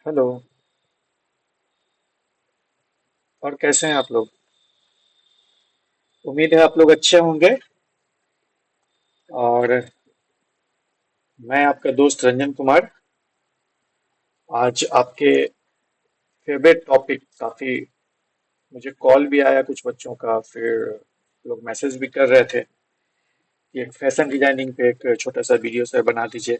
Hello. और कैसे हैं आप लोग? उम्मीद है आप लोग अच्छे होंगे। और मैं आपका दोस्त रंजन कुमार आज आपके फेवरेट टॉपिक काफी मुझे कॉल भी आया कुछ बच्चों का, फिर लोग मैसेज भी कर रहे थे कि एक फैशन डिजाइनिंग पे एक छोटा सा वीडियो सर बना दीजिए।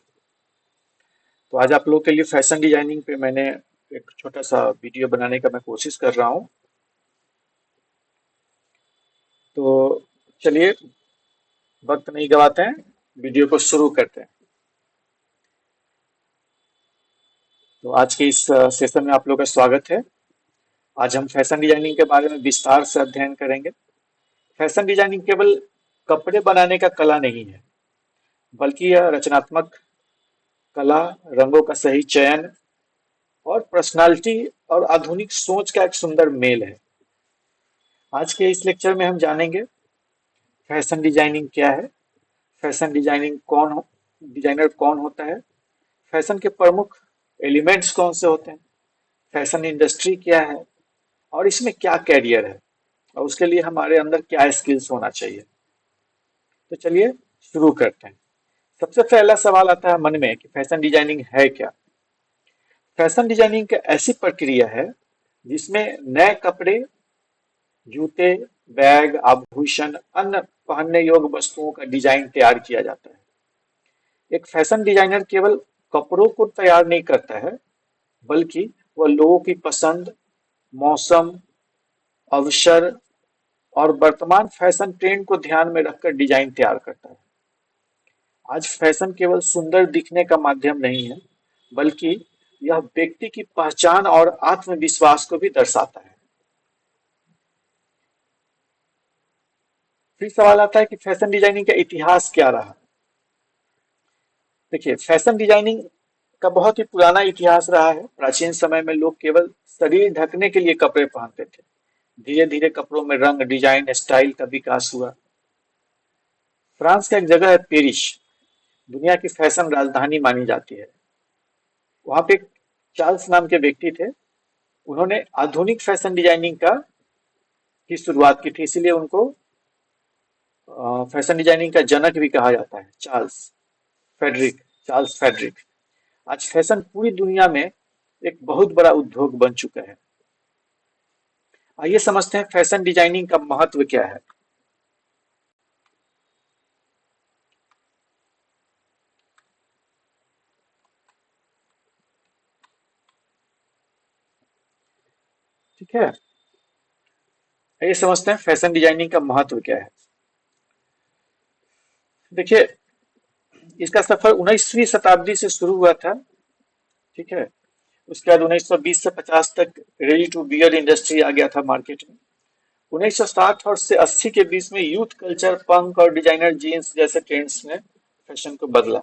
तो आज आप लोग के लिए फैशन डिजाइनिंग पे मैंने एक छोटा सा वीडियो बनाने का मैं कोशिश कर रहा हूँ। तो चलिए, वक्त नहीं गवाते हैं, वीडियो को शुरू करते हैं। तो आज के इस सेशन में आप लोग का स्वागत है। आज हम फैशन डिजाइनिंग के बारे में विस्तार से अध्ययन करेंगे। फैशन डिजाइनिंग केवल कपड़े बनाने का कला नहीं है, बल्कि यह रचनात्मक कला, रंगों का सही चयन और पर्सनालिटी और आधुनिक सोच का एक सुंदर मेल है। आज के इस लेक्चर में हम जानेंगे फैशन डिजाइनिंग क्या है, फैशन डिजाइनिंग डिजाइनर कौन होता है, फैशन के प्रमुख एलिमेंट्स कौन से होते हैं, फैशन इंडस्ट्री क्या है और इसमें क्या कैरियर है, और उसके लिए हमारे अंदर क्या स्किल्स होना चाहिए। तो चलिए शुरू करते हैं। सबसे पहला सवाल आता है मन में कि फैशन डिजाइनिंग है क्या। फैशन डिजाइनिंग एक ऐसी प्रक्रिया है जिसमें नए कपड़े, जूते, बैग, आभूषण, अन्य पहनने योग्य वस्तुओं का डिजाइन तैयार किया जाता है। एक फैशन डिजाइनर केवल कपड़ों को तैयार नहीं करता है, बल्कि वह लोगों की पसंद, मौसम, अवसर और वर्तमान फैशन ट्रेंड को ध्यान में रखकर डिजाइन तैयार करता है। आज फैशन केवल सुंदर दिखने का माध्यम नहीं है, बल्कि यह व्यक्ति की पहचान और आत्मविश्वास को भी दर्शाता है। फिर सवाल आता है कि फैशन डिजाइनिंग का इतिहास क्या रहा। देखिए, फैशन डिजाइनिंग का बहुत ही पुराना इतिहास रहा है। प्राचीन समय में लोग केवल शरीर ढकने के लिए कपड़े पहनते थे। धीरे धीरे कपड़ों में रंग, डिजाइन, स्टाइल का विकास हुआ। फ्रांस का एक जगह है पेरिस, दुनिया की फैशन राजधानी मानी जाती है। वहां पे एक चार्ल्स नाम के व्यक्ति थे। उन्होंने आधुनिक फैशन डिजाइनिंग का की शुरुआत की थी, इसीलिए उनको फैशन डिजाइनिंग का जनक भी कहा जाता है। Frederick Charles Frederick. आज फैशन पूरी दुनिया में एक बहुत बड़ा उद्योग बन चुका है। आइए समझते हैं फैशन डिजाइनिंग का महत्व क्या है। ठीक है, आइए समझते हैं फैशन डिजाइनिंग का महत्व क्या है। देखिए, इसका सफर 19वीं शताब्दी से शुरू हुआ था। ठीक है, उसके बाद 1920 से 50 तक रेडी टू बियर इंडस्ट्री आ गया था मार्केट में। 1960 और से 80 के बीच में यूथ कल्चर, पंक और डिजाइनर जीन्स जैसे ट्रेंड्स ने फैशन को बदला।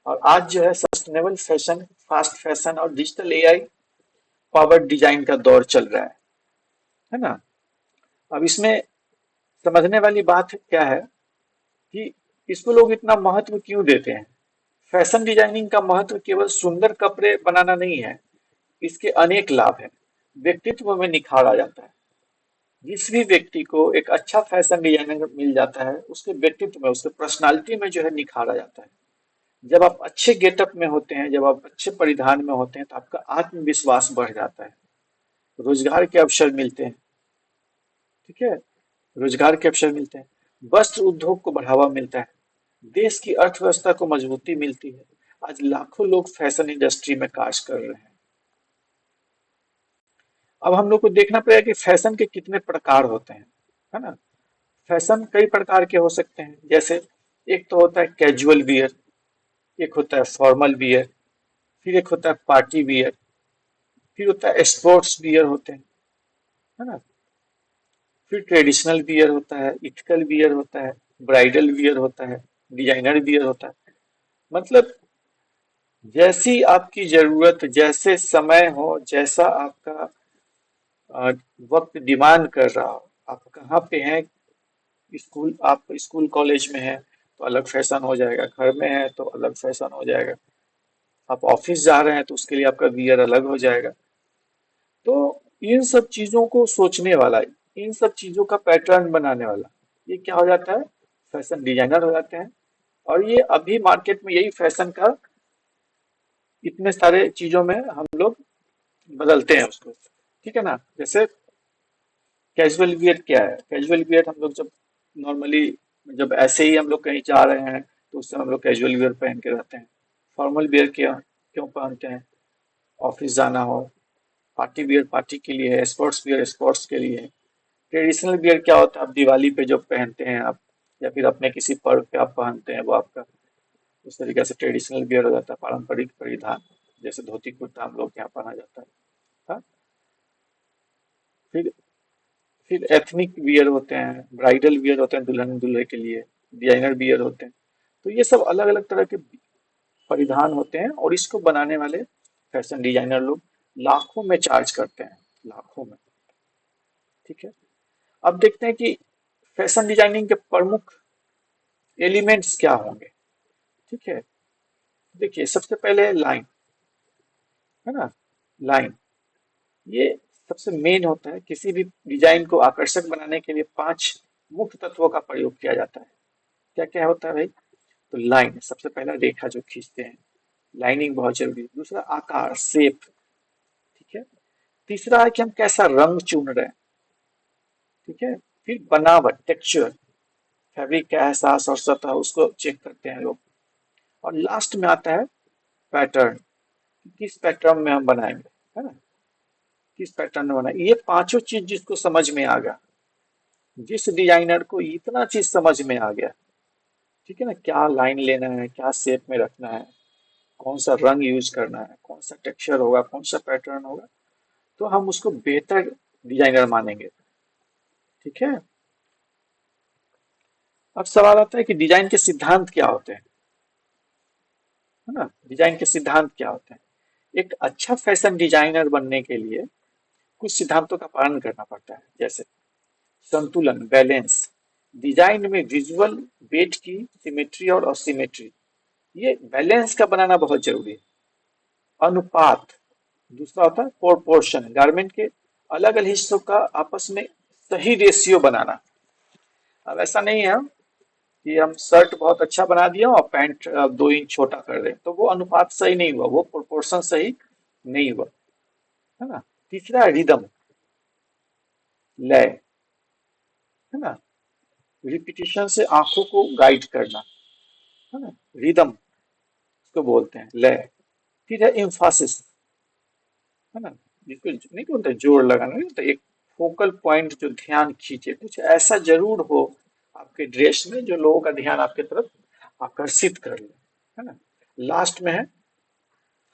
और आज जो है सस्टेनेबल फैशन, फास्ट फैशन और डिजिटल एआई पावर्ड डिजाइन का दौर चल रहा है ना। अब इसमें समझने वाली बात क्या है कि इसको लोग इतना महत्व क्यों देते हैं। फैशन डिजाइनिंग का महत्व केवल सुंदर कपड़े बनाना नहीं है, इसके अनेक लाभ हैं। व्यक्तित्व में निखार आ जाता है। जिस भी व्यक्ति को एक अच्छा फैशन डिजाइनर मिल जाता है, उसके व्यक्तित्व में, उसके पर्सनालिटी में जो है निखार आ जाता है। जब आप अच्छे गेटअप में होते हैं, जब आप अच्छे परिधान में होते हैं, तो आपका आत्मविश्वास बढ़ जाता है। रोजगार के अवसर मिलते हैं। ठीक है, रोजगार के अवसर मिलते हैं। वस्त्र उद्योग को बढ़ावा मिलता है। देश की अर्थव्यवस्था को मजबूती मिलती है। आज लाखों लोग फैशन इंडस्ट्री में कार्य कर रहे हैं। अब हम लोग को देखना पड़ेगा कि फैशन के कितने प्रकार होते हैं, है ना। फैशन कई प्रकार के हो सकते हैं। जैसे एक तो होता है कैजुअल वियर, एक होता है फॉर्मल वियर, फिर एक होता है पार्टी वियर, फिर होता है स्पोर्ट्स वियर होते हैं, है ना। फिर ट्रेडिशनल वियर होता है, इथिकल वियर होता है, ब्राइडल वियर होता है, डिजाइनर वियर होता है। मतलब जैसी आपकी जरूरत, जैसे समय हो, जैसा आपका अ, वक्त डिमांड कर रहा हो, आप कहाँ पे हैं, आप स्कूल कॉलेज में हैं तो अलग फैशन हो जाएगा, घर में है तो अलग फैशन हो जाएगा। आप ऑफिस जा रहे हैं तो उसके लिए आपका वियर अलग हो जाएगा। तो इन सब चीजों को सोचने वाला, इन सब चीजों का पैटर्न बनाने वाला, ये क्या हो जाता है, फैशन डिजाइनर हो जाते हैं। और ये अभी मार्केट में यही फैशन का इतने सारे चीजों में हम लोग बदलते हैं उसको, ठीक है ना। जैसे कैजुअल वियर क्या है, कैजुअल वियर हम लोग जब नॉर्मली, जब ऐसे ही हम लोग कहीं जा रहे हैं तो उस समय हम लोग कैजुअल वियर पहन के रहते हैं। फॉर्मल वियर क्या क्यों पहनते हैं, ऑफिस जाना हो, पार्टी वियर पार्टी के लिए है, स्पोर्ट्स वियर स्पोर्ट्स के लिए है। ट्रेडिशनल वियर क्या होता है, आप दिवाली पे जो पहनते हैं आप, या फिर अपने किसी पर्व पे आप पहनते हैं, वो आपका उस तरीके से ट्रेडिशनल वियर हो जाता है, पारंपरिक परिधान। जैसे धोती कुर्ता हम लोग यहाँ पहना जाता है। हाँ? फिर फिर एथनिक वियर होते हैं, ब्राइडल वियर होते हैं दुल्हन दूल्हे के लिए, डिजाइनर वियर होते हैं। तो ये सब अलग अलग तरह के परिधान होते हैं, और इसको बनाने वाले फैशन डिजाइनर लोग लाखों में चार्ज करते हैं, लाखों में। ठीक है। अब देखते हैं कि फैशन डिजाइनिंग के प्रमुख एलिमेंट्स क्या होंगे। ठीक है। देखिए, सबसे पहले लाइन, है ना, लाइन, ये सबसे मेन होता है। किसी भी डिजाइन को आकर्षक बनाने के लिए 5 मुख्य तत्वों का प्रयोग किया जाता है। क्या क्या होता है भाई, तो लाइन सबसे पहला, रेखा जो खींचते हैं, लाइनिंग बहुत जरूरी है। दूसरा आकार, शेप, ठीक है। तीसरा है कि हम कैसा रंग चुन रहे हैं, ठीक है। फिर बनावट, टेक्सचर, फैब्रिक का एहसास और सतह, उसको चेक करते हैं लोग। और लास्ट में आता है पैटर्न, किस पैटर्न में हम बनाएंगे, है ना, किस पैटर्न में बनाएंगे। ये पांचों चीज जिसको समझ में आ गया, जिस डिजाइनर को इतना चीज समझ में आ गया, ठीक है ना, क्या लाइन लेना है, क्या शेप में रखना है, कौन सा रंग यूज करना है, कौन सा टेक्सचर होगा, कौन सा पैटर्न होगा, तो हम उसको बेहतर डिजाइनर मानेंगे। ठीक है। अब सवाल आता है कि डिजाइन के सिद्धांत क्या होते हैं, है ना, डिजाइन के सिद्धांत क्या होते हैं। एक अच्छा फैशन डिजाइनर बनने के लिए कुछ सिद्धांतों का पालन करना पड़ता है। जैसे संतुलन, बैलेंस, डिजाइन में विजुअल वेट की सिमेट्री और असिमेट्री, ये बैलेंस का बनाना बहुत जरूरी है। अनुपात, दूसरा होता है प्रोपोर्शन, गारमेंट के अलग अलग हिस्सों का आपस में सही रेशियो बनाना। अब ऐसा नहीं है कि हम शर्ट बहुत अच्छा बना दिया और पैंट 2 इंच छोटा कर रहे हैं, तो वो अनुपात सही नहीं हुआ, वो प्रोपोर्शन सही नहीं हुआ, है ना। तीसरा है रिदम, लय, है ना, रिपीटिशन से आंखों को गाइड करना, है ना, रिदम इसको बोलते हैं, लय। फिर है एम्फासिस, है ना, जिसको नहीं बोलते जोर लगाना, नहीं होता, एक फोकल पॉइंट जो ध्यान खींचे, कुछ ऐसा जरूर हो आपके ड्रेस में जो लोगों का ध्यान आपके तरफ आकर्षित कर ले, है ना। लास्ट में है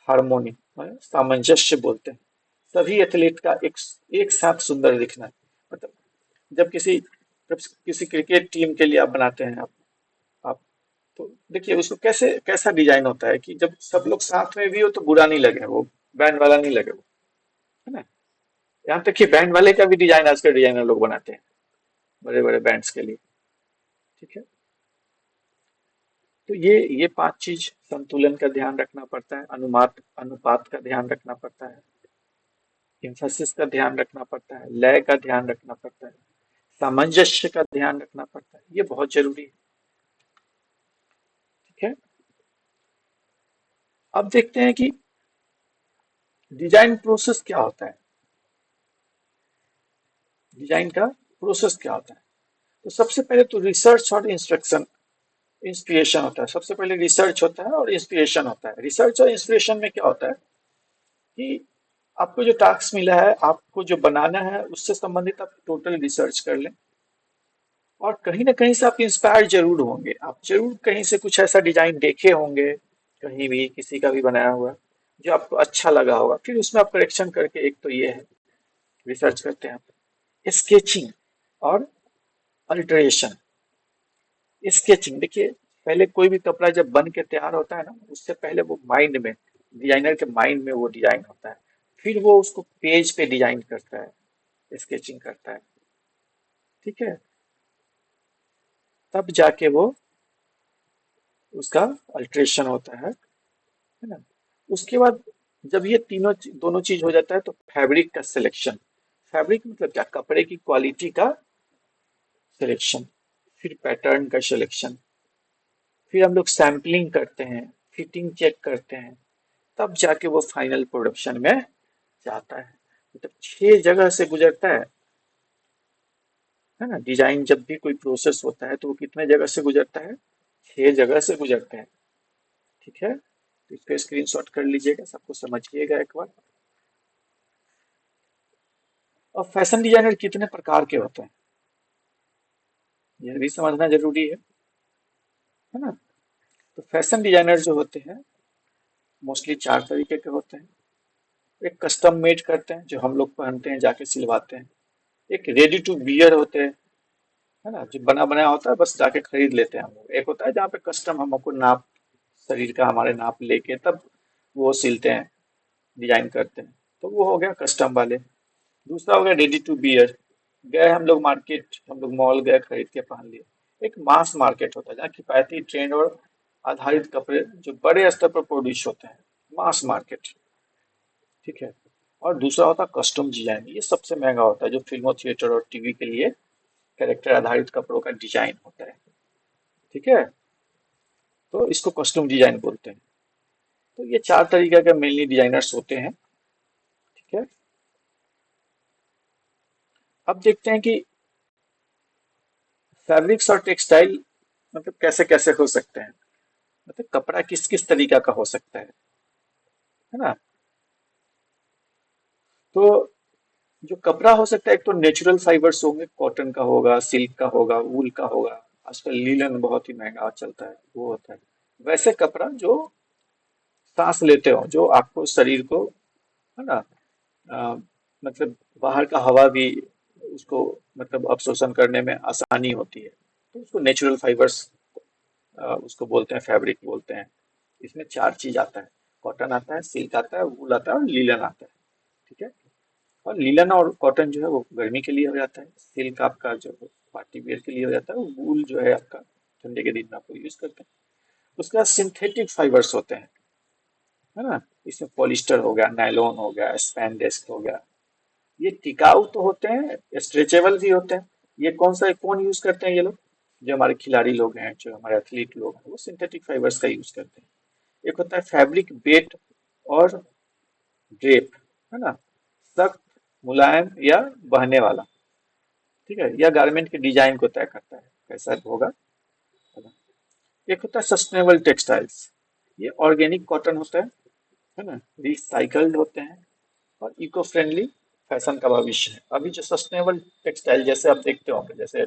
हार्मोनी, सामंजस्य बोलते हैं। सभी एथलीट का एक साथ सुंदर दिखना है। मतलब जब किसी क्रिकेट टीम के लिए आप बनाते हैं, आप तो देखिए उसको कैसे कैसा डिजाइन होता है कि जब सब लोग साथ में भी हो तो बुरा नहीं लगे, वो बैंड वाला नहीं लगे वो, है ना। यहाँ तक कि बैंड वाले का भी डिजाइन आजकल डिजाइनर लोग बनाते हैं, बड़े बड़े बैंड्स के लिए। ठीक है। तो ये 5 चीज, संतुलन का ध्यान रखना पड़ता है, अनुपात का ध्यान रखना पड़ता है, एम्फेसिस का ध्यान रखना पड़ता है, लय का ध्यान रखना पड़ता है, सामंजस्य का ध्यान रखना पड़ता है, ये बहुत जरूरी है। ठीक है। अब देखते हैं कि डिजाइन प्रोसेस क्या होता है, डिजाइन का प्रोसेस क्या होता है। तो सबसे पहले तो रिसर्च और इंस्ट्रक्शन, इंस्पिरेशन होता है। सबसे पहले रिसर्च होता है और इंस्पिरेशन होता है। रिसर्च और इंस्पिरेशन में क्या होता है कि आपको जो टास्क मिला है, आपको जो बनाना है, उससे संबंधित आप टोटल रिसर्च कर लें, और कहीं ना कहीं से आप इंस्पायर जरूर होंगे, आप जरूर कहीं से कुछ ऐसा डिजाइन देखे होंगे, कहीं भी किसी का भी बनाया हुआ जो आपको अच्छा लगा होगा, फिर उसमें आप करेक्शन करके, एक तो ये है रिसर्च करते हैं आप, स्केचिंग और अल्टरेशन। स्केचिंग देखिए, पहले कोई भी कपड़ा जब बन के तैयार होता है ना, उससे पहले वो माइंड में, डिजाइनर के माइंड में वो डिजाइन होता है, फिर वो उसको पेज पे डिजाइन करता है, स्केचिंग करता है। ठीक है। तब जाके वो उसका अल्ट्रेशन होता है ना। उसके बाद जब ये दोनों चीज हो जाता है तो फैब्रिक का सिलेक्शन। फैब्रिक मतलब क्या, कपड़े की क्वालिटी का सिलेक्शन, फिर पैटर्न का सिलेक्शन, फिर हम लोग सैम्पलिंग करते हैं, फिटिंग चेक करते हैं, तब जाके वो फाइनल प्रोडक्शन में जाता है। मतलब 6 जगह से गुजरता है ना। डिजाइन जब भी कोई प्रोसेस होता है तो वो कितने जगह से गुजरता है, 6 जगह से गुजरता है। ठीक है, तो इसका स्क्रीनशॉट कर लीजिएगा, सबको समझिएगा एक बार। और फैशन डिजाइनर कितने प्रकार के होते हैं यह भी समझना जरूरी है ना। तो फैशन डिजाइनर जो होते हैं मोस्टली 4 तरीके के होते हैं। एक कस्टम मेड करते हैं, जो हम लोग पहनते हैं जाके सिलवाते हैं। एक रेडी टू वियर होते हैं, है ना, जो बना बनाया होता है बस जाके खरीद लेते हैं हम लोग। एक होता है जहाँ पे कस्टम हम आपको नाप, शरीर का हमारे नाप लेके तब वो सिलते हैं, डिजाइन करते हैं, तो वो हो गया कस्टम वाले। दूसरा हो गया रेडी टू वियर, गए हम लोग मार्केट, हम लोग मॉल गए, खरीद के पहन लिए। एक मास मार्केट होता है जहाँ किफायती ट्रेंड और आधारित कपड़े जो बड़े स्तर पर प्रोड्यूस होते हैं, मास मार्केट। ठीक है। और दूसरा होता है कस्टम डिजाइन, ये सबसे महंगा होता है, जो फिल्मों, थिएटर और टीवी के लिए कैरेक्टर आधारित कपड़ों का डिजाइन होता है। ठीक है, तो इसको कस्टम डिजाइन बोलते हैं। तो ये 4 तरीके के मेनली डिजाइनर्स होते हैं। ठीक है, अब देखते हैं कि फैब्रिक्स और टेक्सटाइल मतलब कैसे कैसे हो सकते हैं, मतलब कपड़ा किस किस तरीका का हो सकता है ना। तो जो कपड़ा हो सकता है, एक तो नेचुरल फाइबर्स होंगे, कॉटन का होगा, सिल्क का होगा, वूल का होगा। आजकल लीलन बहुत ही महंगा चलता है, वो होता है। वैसे कपड़ा जो सांस लेते हो, जो आपको शरीर को, है ना, अ, मतलब बाहर का हवा भी उसको मतलब अवशोषण करने में आसानी होती है, तो उसको नेचुरल फाइबर्स उसको बोलते हैं, फैब्रिक बोलते हैं। इसमें 4 चीज आता है, कॉटन आता है, सिल्क आता है, वूल आता है और लीलन आता है। ठीक है, और लीलन और कॉटन जो है वो गर्मी के लिए हो जाता है, सिल्क आपका जो पार्टी वेयर के लिए हो जाता है, वूल जो है आपका ठंडे के दिन में आपको यूज करते हैं। उसके बाद सिंथेटिक फाइबर्स होते हैं, है ना। इसमें पॉलिस्टर हो गया, नायलॉन हो गया, स्पैनडेक्स हो गया। ये टिकाऊ तो होते हैं, स्ट्रेचेबल भी होते हैं। ये कौन यूज करते हैं, ये लोग जो हमारे खिलाड़ी लोग हैं, जो हमारे एथलीट लोग हैं, वो सिंथेटिक फाइबर्स का यूज करते हैं। एक होता है फैब्रिक बेट और ड्रेप, है ना, सख्त, मुलायम या बहने वाला। ठीक है, यह गारमेंट के डिजाइन को तय करता है कैसा होगा, है ना। एक होता है सस्टेनेबल टेक्सटाइल्स, ये ऑर्गेनिक कॉटन होता है ना, रिसाइकल्ड होते हैं और इको फ्रेंडली फैशन का भविष्य है। अभी जो सस्टेनेबल टेक्सटाइल जैसे आप देखते होंगे, जैसे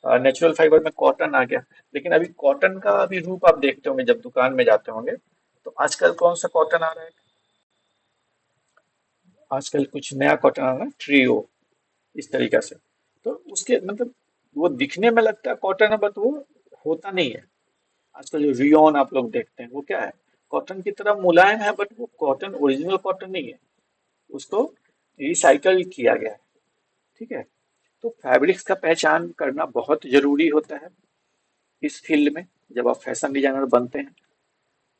नेचुरल फाइबर में कॉटन आ गया, लेकिन अभी कॉटन का अभी रूप आप देखते होंगे जब दुकान में जाते होंगे, तो आजकल कौन सा कॉटन आ रहा है, आजकल कुछ नया कॉटन आ रहा है, ट्रियो, इस तरीका से। तो उसके मतलब वो दिखने में लगता है कॉटन है, बट वो होता नहीं है। आजकल जो रियोन आप लोग देखते हैं वो क्या है, कॉटन की तरह मुलायम है, बट वो कॉटन ओरिजिनल कॉटन नहीं है, उसको रिसाइकल किया गया है। ठीक है, तो फैब्रिक्स का पहचान करना बहुत जरूरी होता है इस फील्ड में। जब आप फैशन डिजाइनर बनते हैं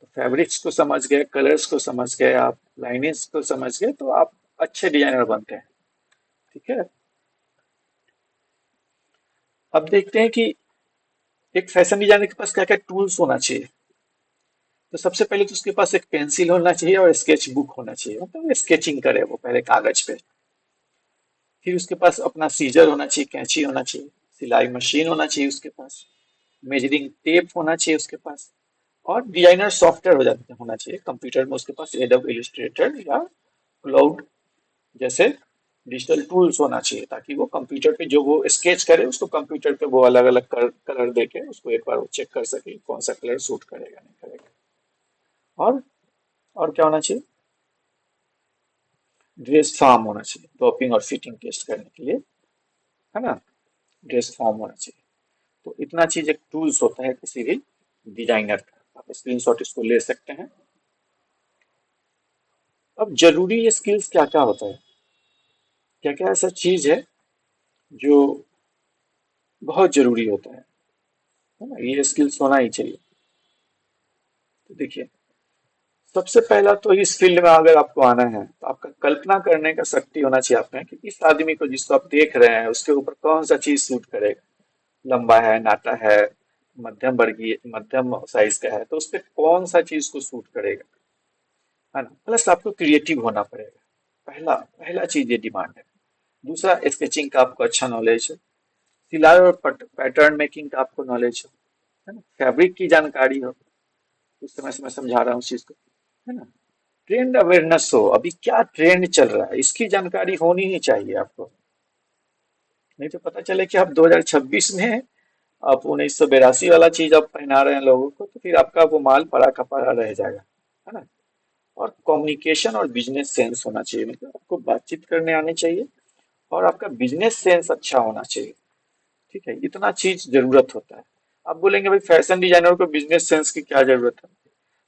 तो फैब्रिक्स को समझ गए, कलर्स को समझ गए, आप लाइनेस को समझ गए, तो आप अच्छे डिजाइनर बनते हैं। ठीक है, अब देखते हैं कि एक फैशन डिजाइनर के पास क्या क्या टूल्स होना चाहिए। तो सबसे पहले तो उसके पास एक पेंसिल होना चाहिए और स्केच बुक होना चाहिए, मतलब स्केचिंग करे वो पहले कागज पे। फिर उसके पास अपना सीजर होना चाहिए, कैंची होना चाहिए, सिलाई मशीन होना चाहिए उसके पास, मेजरिंग टेप होना चाहिए उसके पास, और डिजाइनर सॉफ्टवेयर होना चाहिए कंप्यूटर में उसके पास, एडोब इलस्ट्रेटर या क्लाउड जैसे डिजिटल टूल्स होना चाहिए, ताकि वो कंप्यूटर पे जो वो स्केच करे उसको कंप्यूटर पे वो अलग अलग कलर देके उसको एक बार वो चेक कर सके कौन सा कलर सूट करेगा नहीं करेगा। और और क्या होना चाहिए, ड्रेस फॉर्म होना चाहिए टॉपिंग और फिटिंग टेस्ट करने के लिए, है ना, ड्रेस फॉर्म होना चाहिए। तो इतना चीज एक टूल्स होता है किसी भी डिजाइनर का, आप स्क्रीनशॉट इसको ले सकते हैं। अब जरूरी ये स्किल्स क्या क्या होता है, क्या क्या ऐसा चीज है जो बहुत जरूरी होता है ना, ये स्किल्स होना ही चाहिए। तो देखिए, सबसे पहला तो इस फील्ड में अगर आपको आना है तो आपका कल्पना करने का शक्ति होना चाहिए आप में कि इस आदमी को जिसको आप देख रहे हैं उसके ऊपर कौन सा चीज सूट करेगा। लंबा है, नाटा है, मध्यम वर्गीय, मध्यम साइज का है, तो उस पर कौन सा चीज को सूट करेगा, है ना। प्लस आपको क्रिएटिव होना पड़ेगा। पहला पहला चीज ये डिमांड है। दूसरा, स्केचिंग का आपको अच्छा नॉलेज है। सिलाई और पैटर्न मेकिंग का आपको नॉलेज है ना। फैब्रिक की जानकारी हो, उस समय से मैं समझा रहा हूँ उस चीज को, है ना। ट्रेंड अवेयरनेस हो, अभी क्या ट्रेंड चल रहा है इसकी जानकारी होनी ही चाहिए आपको। नहीं तो पता चले कि आप 2026 में आप 1982 वाला चीज आप पहना रहे हैं लोगों को, तो फिर आपका वो माल पड़ा का पड़ा रह जाएगा, है ना। और कम्युनिकेशन और बिजनेस सेंस होना चाहिए, मतलब आपको बातचीत करने आनी चाहिए और आपका बिजनेस सेंस अच्छा होना चाहिए। ठीक है, इतना चीज जरूरत होता है। आप बोलेंगे भाई फैशन डिजाइनर को बिजनेस सेंस की क्या जरूरत है।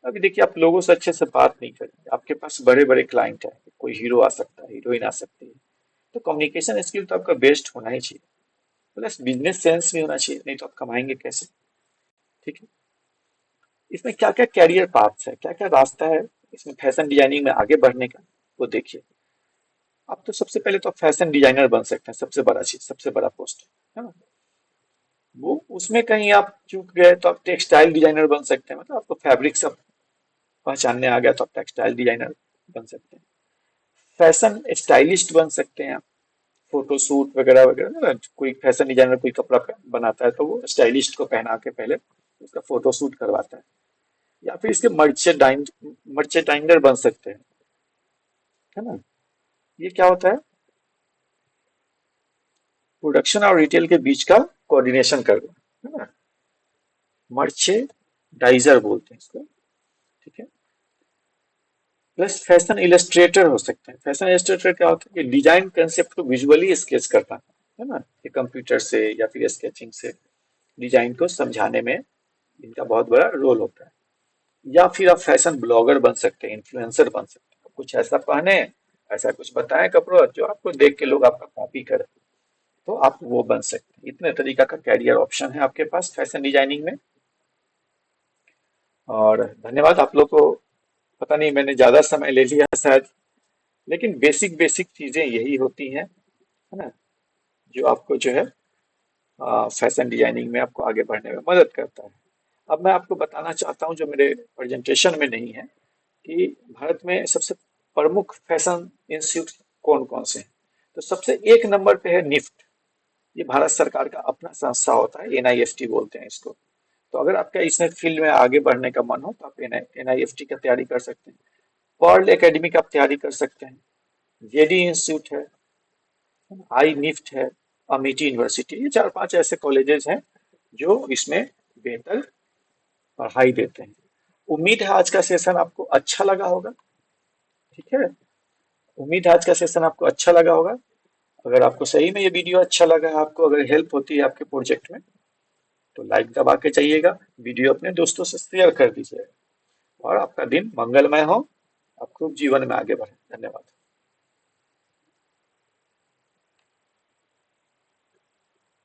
अभी देखिए, आप लोगों से अच्छे से बात नहीं करेंगे, आपके पास बड़े बड़े क्लाइंट है, कोई हीरो आ सकता है, हीरोइन आ सकती है, तो कम्युनिकेशन स्किल तो आपका बेस्ट होना ही चाहिए। प्लस बिजनेस सेंस भी होना चाहिए, नहीं तो आप कमाएंगे कैसे। ठीक है। इसमें क्या क्या कैरियर पाथ्स है, क्या क्या रास्ता है इसमें फैशन डिजाइनिंग में आगे बढ़ने का, वो देखिए। आप तो सबसे पहले तो फैशन डिजाइनर बन सकते हैं, सबसे बड़ा चीज, सबसे बड़ा पोस्ट, है ना। वो उसमें कहीं आप चूक गए तो आप टेक्सटाइल डिजाइनर बन सकते हैं, मतलब आपको फैब्रिक सब पहचानने आ गया तो आप टेक्सटाइल डिजाइनर बन सकते हैं। फैशन स्टाइलिस्ट बन सकते हैं आप, फोटो शूट वगैरह वगैरह ना, कोई फैशन डिजाइनर कोई कपड़ा बनाता है तो वो स्टाइलिस्ट को पहना के पहले उसका फोटो शूट करवाता है। या फिर इसके मर्चेंडाइजर बन सकते हैं, है ना। ये क्या होता है, प्रोडक्शन और रिटेल के बीच का कोऑर्डिनेशन करना, है ना। मर्चेंडाइजर बोलते हैं इसको। ठीक है। प्लस फैशन इलस्ट्रेटर हो सकते हैं। फैशन इलस्ट्रेटर क्या होता है कि डिजाइन कंसेप्ट को विजुअली स्केच करना, है ना, कि कंप्यूटर से या फिर स्केचिंग से डिजाइन को समझाने में इनका बहुत बड़ा रोल होता है। या फिर आप फैशन ब्लॉगर बन सकते हैं, इन्फ्लुएंसर बन सकते हैं, कुछ ऐसा पहने, ऐसा कुछ बताएं कपड़ों जो आपको देख के लोग आपका कॉपी करें, तो आप वो बन सकते हैं। इतने तरीका का कैरियर ऑप्शन है आपके पास फैशन डिजाइनिंग में। और धन्यवाद आप लोग को। पता नहीं मैंने ज्यादा समय ले लिया शायद, लेकिन बेसिक बेसिक चीजें यही होती हैं, है ना, जो आपको जो है फैशन डिजाइनिंग में आपको आगे बढ़ने में मदद करता है। अब मैं आपको बताना चाहता हूँ जो मेरे प्रेजेंटेशन में नहीं है, कि भारत में सबसे प्रमुख फैशन इंस्टीट्यूट कौन कौन से हैं। तो सबसे एक नंबर पे है निफ्ट। ये भारत सरकार का अपना संस्था होता है, एनआईएफटी बोलते हैं इसको। तो अगर आपका इसमें फील्ड में आगे बढ़ने का मन हो तो आप एनआईएफटी का तैयारी कर सकते हैं। पर्ल एकेडमी का आप तैयारी कर सकते हैं। जेडी इंस्टीट्यूट है, आई निफ्ट है, अमिटी यूनिवर्सिटी, ये चार पांच ऐसे कॉलेजेस हैं जो इसमें बेहतर पढ़ाई देते हैं। उम्मीद है आज का सेशन आपको अच्छा लगा होगा। ठीक है, उम्मीद है आज का सेशन आपको अच्छा लगा होगा। अगर आपको सही में ये वीडियो अच्छा लगा है, आपको अगर हेल्प होती है आपके प्रोजेक्ट में, तो लाइक दबा के जाइएगा, वीडियो अपने दोस्तों से शेयर कर दीजिएगा। और आपका दिन मंगलमय हो, आप खूब जीवन में आगे बढ़ें। धन्यवाद।